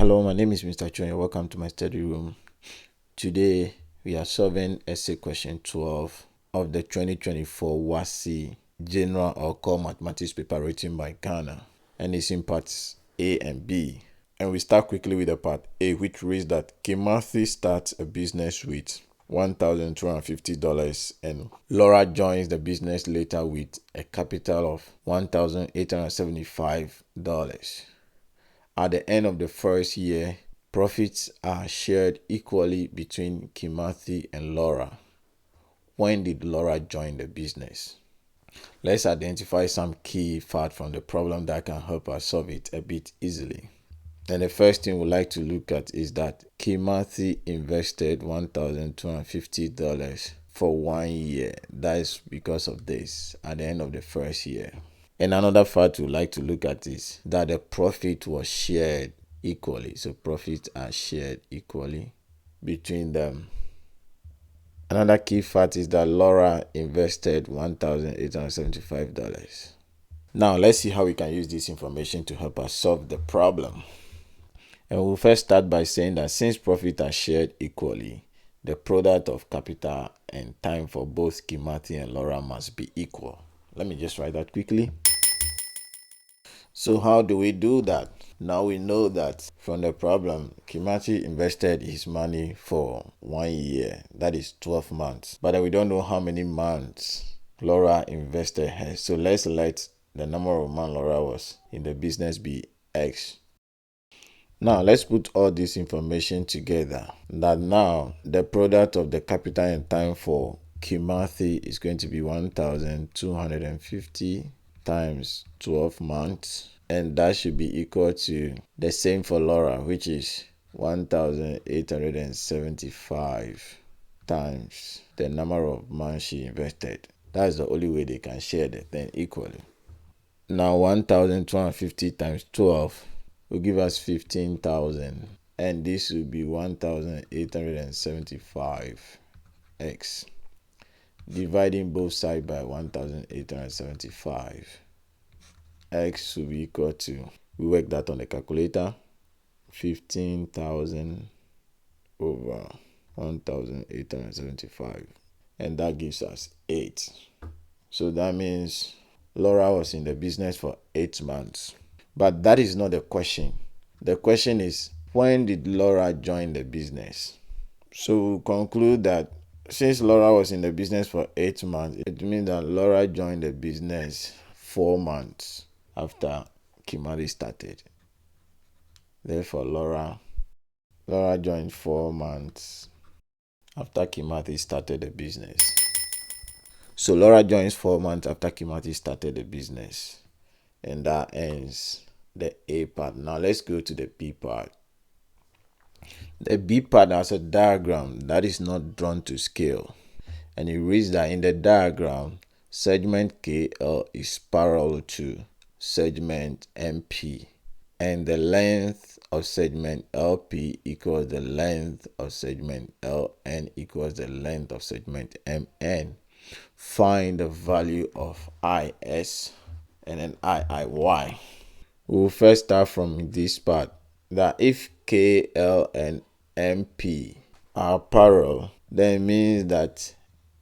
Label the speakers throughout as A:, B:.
A: Hello, my name is Mr. Chuen. Welcome to my study room. Today we are solving essay question 12 of the 2024 WASSCE General or Core Mathematics paper written by Ghana, and it's in parts A and B. And we start quickly with the part A, which reads that Kimathi starts a business with $1,250 and Laura joins the business later with a capital of $1,875. At the end of the first year, profits are shared equally between Kimathi and Laura. When did Laura join the business? Let's identify some key facts from the problem that can help us solve it a bit easily. And the first thing we'd like to look at is that Kimathi invested $1,250 for 1 year. That is because of this at the end of the first year. And another fact we'd like to look at is that the profit was shared equally. So profits are shared equally between them. Another key fact is that Laura invested $1,875. Now let's see how we can use this information to help us solve the problem. And we'll first start by saying that since profits are shared equally, the product of capital and time for both Kimathi and Laura must be equal. Let me just write that quickly. So how do we do that? Now we know that from the problem, Kimathi invested his money for 1 year, that is 12 months. But we don't know how many months Laura invested hers. So let's let the number of months Laura was in the business be X. Now let's put all this information together. That now the product of the capital and time for Kimathi is going to be 1,250 times 12 months, and that should be equal to the same for Laura, which is 1,875 times the number of months she invested. That's the only way they can share the thing equally. Now 1,250 times 12 will give us 15,000, and this will be 1,875x. Dividing both sides by 1,875, x will be equal to, we work that on the calculator, 15,000 over 1,875, and that gives us 8. So that means Laura was in the business for 8 months. But that is not the question. The question is, when did Laura join the business? So we'll conclude that since Laura was in the business for 8 months, it means that Laura joined the business 4 months after Kimathi started. Therefore, Laura joined 4 months after Kimathi started the business. So Laura joins 4 months after Kimathi started the business. And that ends the A part. Now let's go to the B part. The B part has a diagram that is not drawn to scale, and it reads that in the diagram, segment KL is parallel to segment MP, and the length of segment LP equals the length of segment LN equals the length of segment MN. Find the value of IS and then IIY. We'll first start from this part, that if KL and MP are parallel, then it means that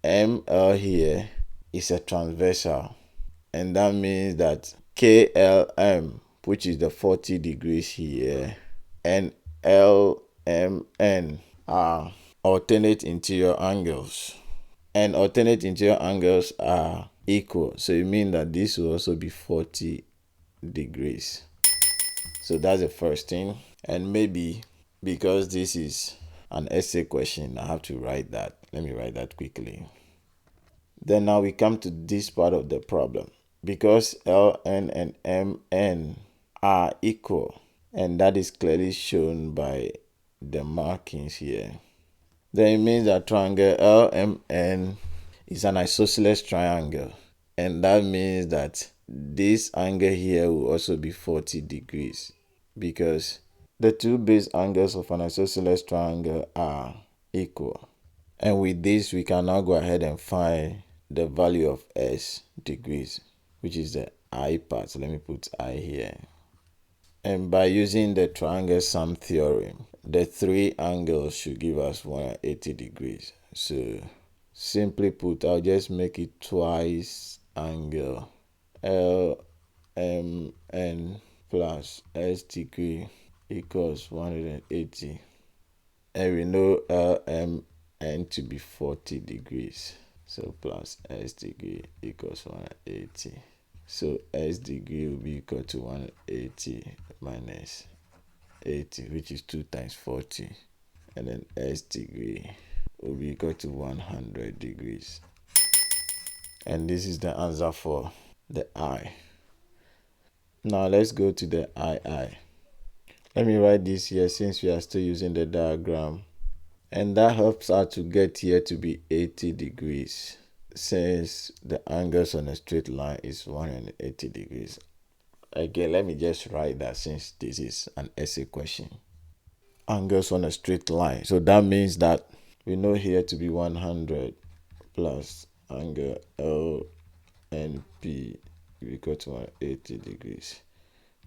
A: ML here is a transversal, and that means that KLM, which is the 40 degrees here, and LMN are alternate interior angles, and alternate interior angles are equal, so it means that this will also be 40 degrees. So that's the first thing. And maybe because this is an essay question, I have to write that. Let me write that quickly. Then now we come to this part of the problem. Because LN and MN are equal, and that is clearly shown by the markings here, then it means that triangle LMN is an isosceles triangle, and that means that this angle here will also be 40 degrees because the two base angles of an isosceles triangle are equal. And with this, we can now go ahead and find the value of S degrees, which is the I part. So let me put I here. And by using the triangle sum theorem, the three angles should give us 180 degrees. So simply put, I'll just make it twice angle LMN plus S degree equals 180. And we know LMN to be 40 degrees. So plus S degree equals 180. So S degree will be equal to 180 minus 80, which is 2 times 40. And then S degree will be equal to 100 degrees. And this is the answer for the I. Now let's go to the II. Let me write this here since we are still using the diagram. And that helps us to get here to be 80 degrees. Since the angles on a straight line is 180 degrees. Again, let me just write that since this is an essay question. Angles on a straight line. So that means that we know here to be 100 plus angle L and P equal to 180 degrees.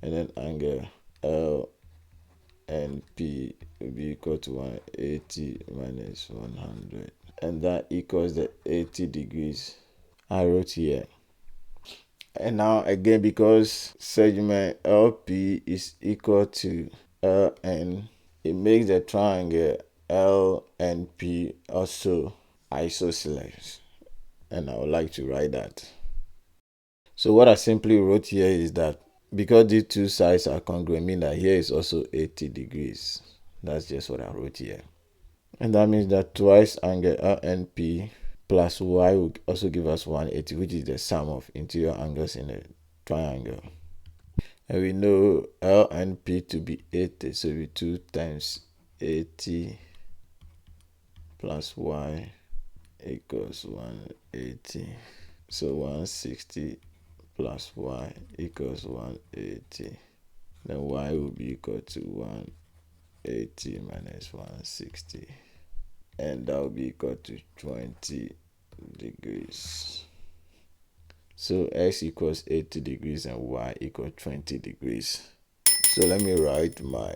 A: And then angle L and P will be equal to 180 minus 100. And that equals the 80 degrees I wrote here. And now again, because segment LP is equal to LN, it makes the triangle LNP also isosceles. And I would like to write that. So what I simply wrote here is that because these two sides are congruent, mean that here is also 80 degrees. That's just what I wrote here. And that means that twice angle LNP plus y will also give us 180, which is the sum of interior angles in a triangle. And we know L and P to be 80, so we 2 times 80 plus y equals 180. So 160 plus y equals 180. Then y will be equal to 180 minus 160. And that will be equal to 20 degrees. So x equals 80 degrees and y equals 20 degrees. So let me write my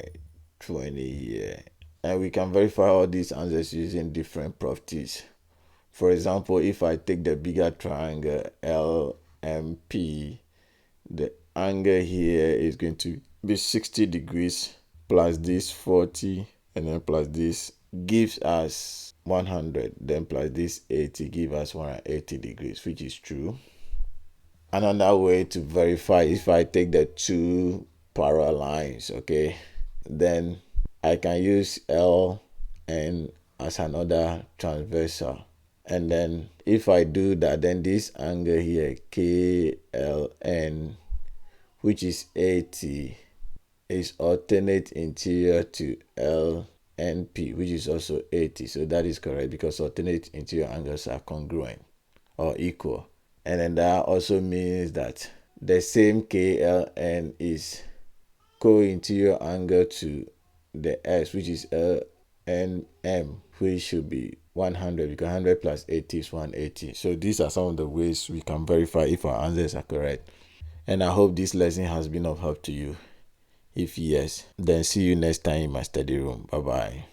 A: 20 here. And we can verify all these answers using different properties. For example, if I take the bigger triangle LMP, the angle here is going to be 60 degrees plus this 40 and then plus this gives us 100, then plus this 80 gives us 180 degrees, which is true. Another way to verify, if I take the two parallel lines, okay, then I can use L and as another transversal. And then if I do that, then this angle here, KLN, which is 80, is alternate interior to LNP, which is also 80. So that is correct because alternate interior angles are congruent or equal. And then that also means that the same KLN is co-interior angle to the S, which is LNM, which should be 100 because 100 plus 80 is 180. So these are some of the ways we can verify if our answers are correct. And I hope this lesson has been of help to you. If yes, then see you next time in my study room. Bye bye.